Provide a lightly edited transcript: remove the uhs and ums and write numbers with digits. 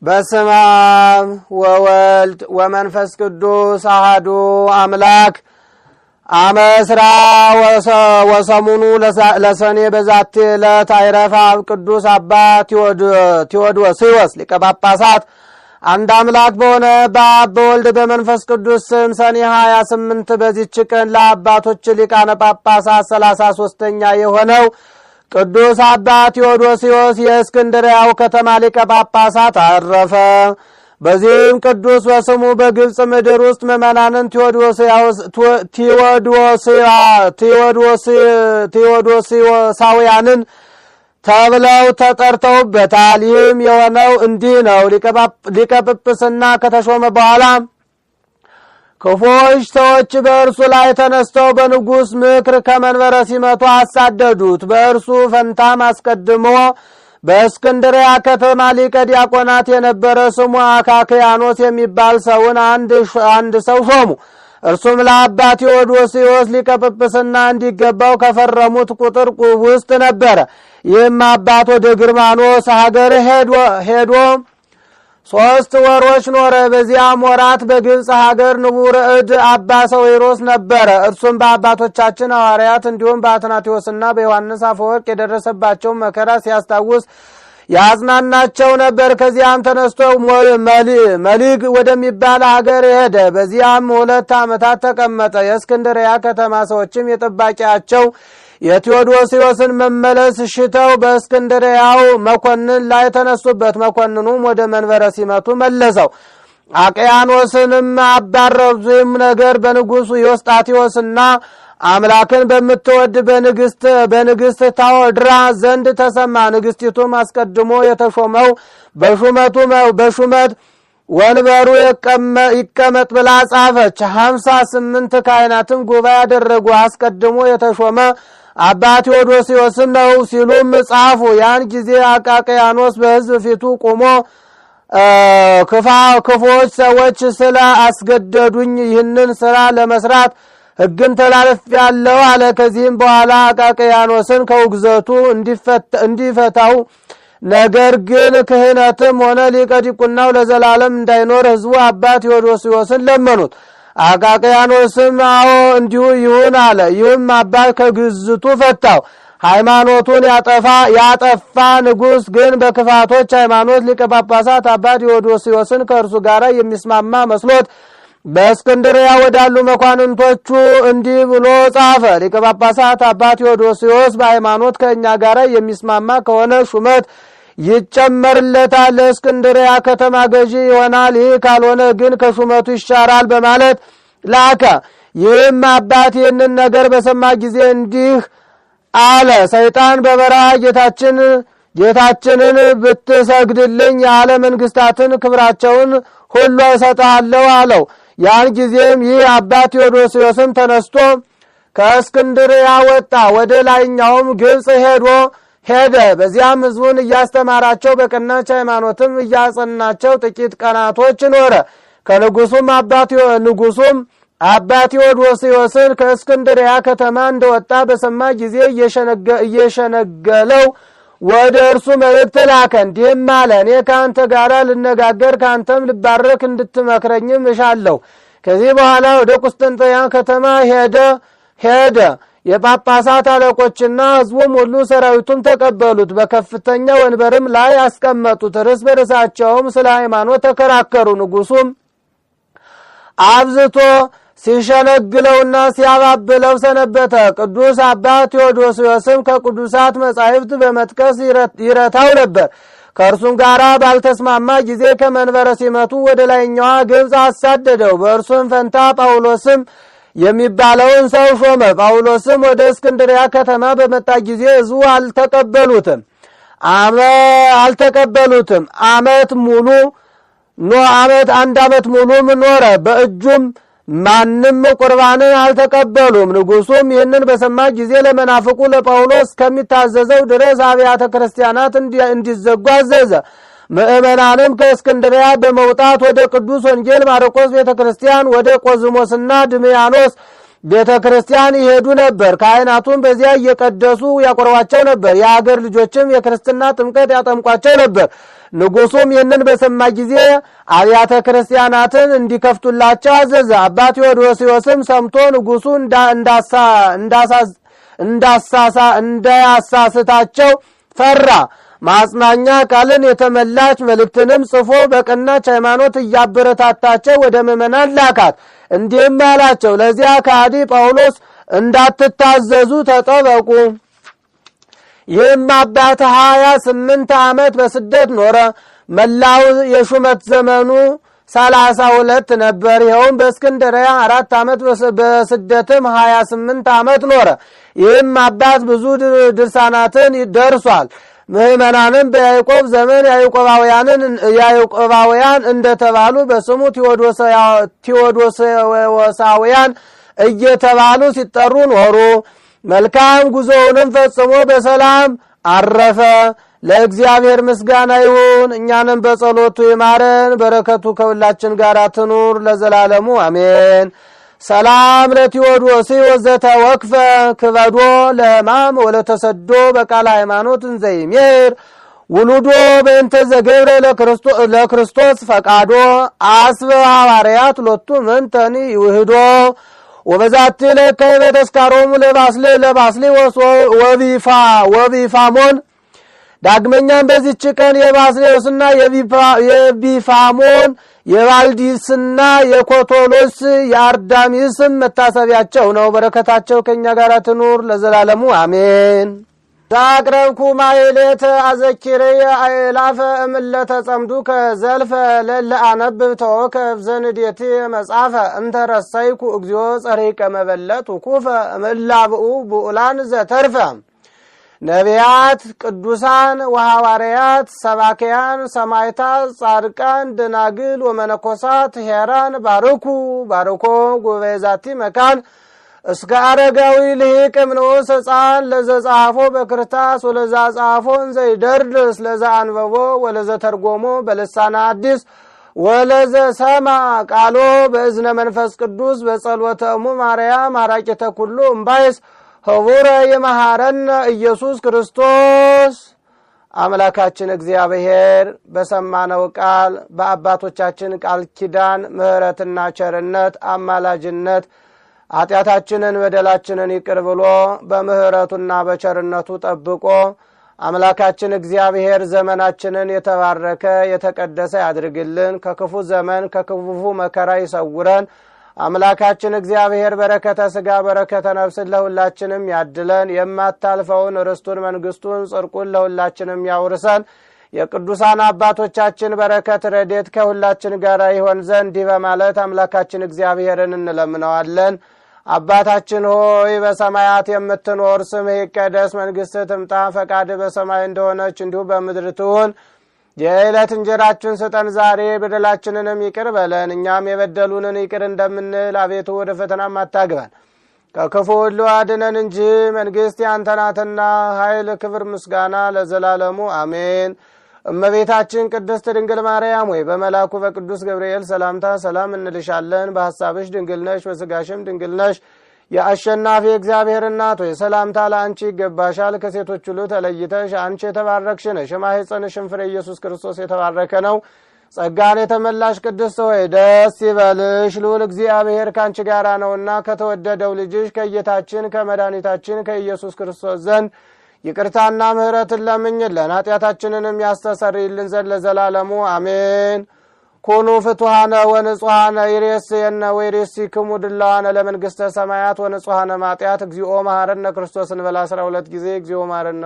በስመ አብ ወወልድ ወመንፈስ ቅዱስ አሐዱ አምላክ አመስራ ወሰሙኑ ለሰኔ በዛቲ ዕለት አይረፍ አብ ቅዱስ አባ ቴዎዶስዮስ ሊቀ ጳጳሳት አንድ አምላክ በሆነ በአብ በወልድ በመንፈስ ቅዱስ ስም ሰኔ 28 በዚህች ቀን ለአባቶች ሊቃነ ጳጳሳት 33ኛ የሆነው ቅዱስ አባ ቴዎዶስዮስ የእስክንድርያው ከተማ ሊቀ ጳጳሳት አረፈ። በዚህም ቅዱስ በስሙ በግብጽ ምድር ውስጥ ምዕመናንን ቴዎዶስያውያንን ተብለው ተጠርተውበታል። ይህም የሆነው እንዲህ ነው። ሊቀ ጵጵስና ከተሾመ በኋላ ክፉዎች ሰዎች በእርሱ ላይ ተነስተው በንጉሥ ምክር ከመንበረ ሲመቱ አሳደዱት። በእርሱ ፈንታም አስቀድሞ በእስክንድርያ ከተማ ሊቀ ዲያቆናት የነበረ ስሙ አካክያኖስ የሚባል ሰውን አንድ ሰው ሾሙ። እርሱም ለአባ ቴዎዶስዮስ ሊቀ ጵጵስና እንዲገባው ከፈረሙት ቁጥር ውስጥ ነበረ። ይህም አባት ወደ ግርማኖስ ሀገር ሄዶ 3 ወሮች ኖረ። በዚያም ወራት በግብጽ ሀገር ንቡረ እድ አባ ሰዊሮስ ነበረ። እርሱም በአባቶቻችን ሐዋርያት እንዲሁም በአትናቴዎስና በዮሐንስ አፈወርቅ የደረሰባቸው መከራ ሲያስታውስ ያዝናናቸው ነበር። ከዚያም ተነስቶ መሊግ ወደሚባል ሀገር ሄደ። በዚያም 2 ዓመታት ተቀመጠ። የእስክንድርያ ከተማ ሰዎችም የጠባቂያቸው የቴዎዶስዮስን መመለስ ሽተው በእስክንድርያው መኮንን ላይ ተነሱበት። መኮንኑም ወደ መንበረ ሲመቱ መለሰው። አቅያኖስንም አባረዙም። ነገር በንጉሡ ዮስጣቴዎስና አምላክን በምትወድ በንግሥት ታወድራ ዘንድ ተሰማ። ንግሥቲቱም አስቀድሞ የተሾመው በሹመት ወንበሩ ይቀመጥ ብላ ጻፈች። 58 ካህናትም ጉባኤ ያደረጉ። አስቀድሞ የተሾመ አባ ቴዎዶስዮስም ነው ሲሉም ጻፉ። ያን ጊዜ አቃቅያኖስ በሕዝብ ፊቱ ቆሞ ክፉዎች ሰዎች ስለ አስገደዱኝ ይህንን ሥራ ለመስራት ሕግን ተላልፌአለሁ አለ። ከዚህም በኋላ አቃቅያኖስን ከውግዘቱ እንዲፈታው ነገር ግን ክህነትም ሆነ ሊቀ ዲቁናው ለዘላለም እንዳይኖር ሕዝቡ አባ ቴዎዶስዮስን ለመኑት። አቃቅያኖስም አዎ እንዲሁ ይሁን አለ። ይህም አባት ከግዝቱ ፈታው። ሃይማኖቱን ያጠፋ ንጉሥ ግን በክፋቶች ሃይማኖት ሊቀ ጳጳሳት አባ ቴዎዶስዮስን ከእርሱ ጋር የሚስማማ መስሎት በእስክንድርያ ወዳሉ መኳንንቶቹ እንዲህ ብሎ ጻፈ። ሊቀ ጳጳሳት አባ ቴዎዶስዮስ በሃይማኖት ከእኛ ጋር የሚስማማ ከሆነ ሹመት ይጨመርለታል፣ ለእስክንድርያ ከተማ ገዢ ይሆናል። ይህ ካልሆነ ግን ከሹመቱ ይሻራል በማለት ላከ። ይህም አባት ይህንን ነገር በሰማ ጊዜ እንዲህ አለ። ሰይጣን በበረሃ ጌታችንን ብትሰግድልኝ የዓለም መንግስታትን ክብራቸውን ሁሉ እሰጥሃለሁ አለው። ያን ጊዜም ይህ አባ ቴዎዶስዮስም ተነስቶ ከእስክንድርያ ወጣ። ወደ ላይኛውም ግብጽ ሄደ። በዚያም ሕዝቡን እያስተማራቸው በቀናች ሃይማኖትም እያጸናቸው ጥቂት ቀናቶች ኖረ። ንጉሡም አባ ቴዎዶስዮስን ከእስክንድርያ ከተማ እንደወጣ በሰማ ጊዜ እየሸነገለው ወደ እርሱ መልእክት ላከ። እንዲህም አለ፣ እኔ ከአንተ ጋር ልነጋገር ከአንተም ልባረክ እንድትመክረኝም እሻለሁ። ከዚህ በኋላ ወደ ቁስጥንጥንያ ከተማ ሄደ። የጳጳሳት አለቆችና ሕዝቡም ሁሉ ሰራዊቱም ተቀበሉት። በከፍተኛ ወንበርም ላይ አስቀመጡት። እርስ በርሳቸውም ስለ ሃይማኖት ተከራከሩ። ንጉሡም አብዝቶ ሲሸነግለውና ሲያባብለው ሰነበተ። ቅዱስ አባ ቴዎዶስዮስም ከቅዱሳት መጻሕፍት በመጥቀስ ይረታው ነበር። ከእርሱም ጋር ባልተስማማ ጊዜ ከመንበረ ሲመቱ ወደ ላይኛዋ ግብጽ አሳደደው። በእርሱም ፈንታ ጳውሎስም የሚባለውን ሰው ሾመ። ጳውሎስም ወደ እስክንድርያ ከተማ በመጣ ጊዜ ሕዝቡ አልተቀበሉትም። አንድ ዓመት ሙሉም ኖረ። በእጁም ማንም ቁርባንን አልተቀበሉም። ንጉሡም ይህንን በሰማ ጊዜ ለመናፍቁ ለጳውሎስ ከሚታዘዘው ድረስ አብያተ ክርስቲያናት እንዲዘጉ አዘዘ። ምእመናንም ከእስክንድርያ በመውጣት ወደ ቅዱስ ወንጌል ማርቆስ ቤተክርስቲያን ወደ ቆዝሞስና ድምያኖስ ቤተ ክርስቲያን ይሄዱ ነበር። ካህናቱም በዚያ እየቀደሱ ያቆርቧቸው ነበር። የአገር ልጆችም የክርስትና ጥምቀት ያጠምቋቸው ነበር። ንጉሡም ይህንን በሰማ ጊዜ አብያተ ክርስቲያናትን እንዲከፍቱላቸው አዘዘ። አባ ቴዎዶስዮስም ሰምቶ ንጉሡ እንዳያሳስታቸው ፈራ። ማጽናኛ ቃልን የተመላች መልእክትንም ጽፎ በቀናች ሃይማኖት እያበረታታቸው ወደ ምዕመናን ላካት። እንዲህም አላቸው፣ ለዚያ ከሃዲ ጳውሎስ እንዳትታዘዙ ተጠበቁ። ይህም አባት 28 ዓመት በስደት ኖረ። መላው የሹመት ዘመኑ 32 ነበር። ይኸውም በእስክንድርያ 4 ዓመት በስደትም 28 ዓመት ኖረ። ይህም አባት ብዙ ድርሳናትን ደርሷል። ምዕመናንም በያዕቆብ ዘመን ያዕቆባውያን እንደተባሉ በስሙ ቴዎዶሳውያን እየተባሉ ሲጠሩ ኖሩ። መልካም ጉዞውንም ፈጽሞ በሰላም አረፈ። ለእግዚአብሔር ምስጋና ይሁን። እኛንም በጸሎቱ ይማረን፣ በረከቱ ከሁላችን ጋር ትኑር ለዘላለሙ አሜን። ሰላም ለቴዎዶሲ ወዘተ ወክፈ ክበዶ ለሕማም ወለተሰዶ በቃለ ሃይማኖት እንዘይሜር ውሉዶ በእንተ ዘገብረ ለክርስቶስ ፈቃዶ አስበ ሐዋርያት ሎቱ ምንተኒ ይውህዶ ወበዛቲ ለከይ በተስካሮሙ ለባስልዮስ ወቢፋሞን። ዳግመኛም በዚች ቀን የባስልዮስና የቢፋሞን የቫልዲስና የኮቶሎስ የአርዳሚስም መታሰቢያቸው ነው። በረከታቸው ከኛ ጋር ትኑር ለዘላለሙ አሜን። ዛቅረብኩ ማይሌተ አዘኪረየ አእላፈ እምለተ ጸምዱከ ዘልፈ ለለ አነብብ ተወከፍ ዘንዴቴ መጻፈ እንተረሳይኩ እግዚኦ ጸሪቀ መበለት ኩፈ እምላብኡ ብኡላን ዘተርፈ ነቢያት፣ ቅዱሳን ወሐዋርያት፣ ሰባክያን፣ ሰማዕታት፣ ጻድቃን፣ ደናግል ወመነኮሳት ሄራን ባርኩ ባርኮ ጉባኤ ዛቲ መካን እስከ አረጋዊ ልሂቅ እምንዑስ ሕፃን ለዘጻሐፎ በክርታስ ወለዛ ጻሐፎን ዘይደርስ ለዛ አንበቦ ወለዘ ተርጎሞ በልሳነ አዲስ ወለዘ ሰማ ቃሎ በእዝነ መንፈስ ቅዱስ በጸሎተ እሙ ማርያም አራቂተ ኩሉ እምባይስ ህቡረ የመሐረነ ኢየሱስ ክርስቶስ። አምላካችን እግዚአብሔር በሰማነው ቃል በአባቶቻችን ቃል ኪዳን ምሕረትና ቸርነት አማላጅነት ኃጢአታችንን በደላችንን ይቅር ብሎ በምሕረቱና በቸርነቱ ጠብቆ አምላካችን እግዚአብሔር ዘመናችንን የተባረከ የተቀደሰ ያድርግልን። ከክፉ ዘመን ከክፉ መከራ ይሰውረን። አምላካችን እግዚአብሔር በረከተ ሥጋ በረከተ ነፍስን ለሁላችንም ያድለን። የማታልፈውን ርስቱን መንግስቱን ጽድቁን ለሁላችንም ያውርሰን። የቅዱሳን አባቶቻችን በረከት ረድኤት ከሁላችን ጋር ይሆን ዘንድ እንዲህ በማለት አምላካችን እግዚአብሔርን እንለምነዋለን። አባታችን ሆይ በሰማያት የምትኖር ስምህ ይቀደስ፣ መንግስትህ ትምጣ፣ ፈቃድህ በሰማይ እንደሆነች እንዲሁ በምድር ትሁን። የዕለት እንጀራችን ስጠን ዛሬ፣ በደላችንንም ይቅር በለን እኛም የበደሉንን ይቅር እንደምንል፣ አቤቱ ወደ ፈተናም አታግባን ከክፉ ሁሉ አድነን እንጂ መንግስት ያንተ ናትና ኃይል፣ ክብር፣ ምስጋና ለዘላለሙ አሜን። እመቤታችን ቅድስት ድንግል ማርያም ሆይ በመልአኩ በቅዱስ ገብርኤል ሰላምታ ሰላም እንልሻለን። በሐሳብሽ ድንግል ነሽ፣ በሥጋሽም ድንግል ነሽ። የአሸናፊ እግዚአብሔር እናት ሆይ ሰላምታ ለአንቺ ይገባሻል። ከሴቶች ሁሉ ተለይተሽ አንቺ የተባረክሽ ነሽ፣ የማኅፀንሽም ፍሬ ኢየሱስ ክርስቶስ የተባረከ ነው። ጸጋን የተመላሽ ቅድስት ሆይ ደስ ይበልሽ፣ ልዑል እግዚአብሔር ካንቺ ጋር ነውና ከተወደደው ልጅሽ ከጌታችን ከመድኃኒታችን ከኢየሱስ ክርስቶስ ዘንድ ይቅርታና ምሕረትን ለምኝልን ኃጢአታችንንም ያስተሰርይልን ዘንድ ለዘላለሙ አሜን። ኩኑ ፍቱሃነ ወንጹሃነ ይሬስየነ ወይሬሲክሙ ድላዋነ ለመንግሥተ ሰማያት ወንጹሃነ ማጥያት እግዚኦ መሐረነ ክርስቶስ እንበል 12 ጊዜ እግዚኦ መሐረነ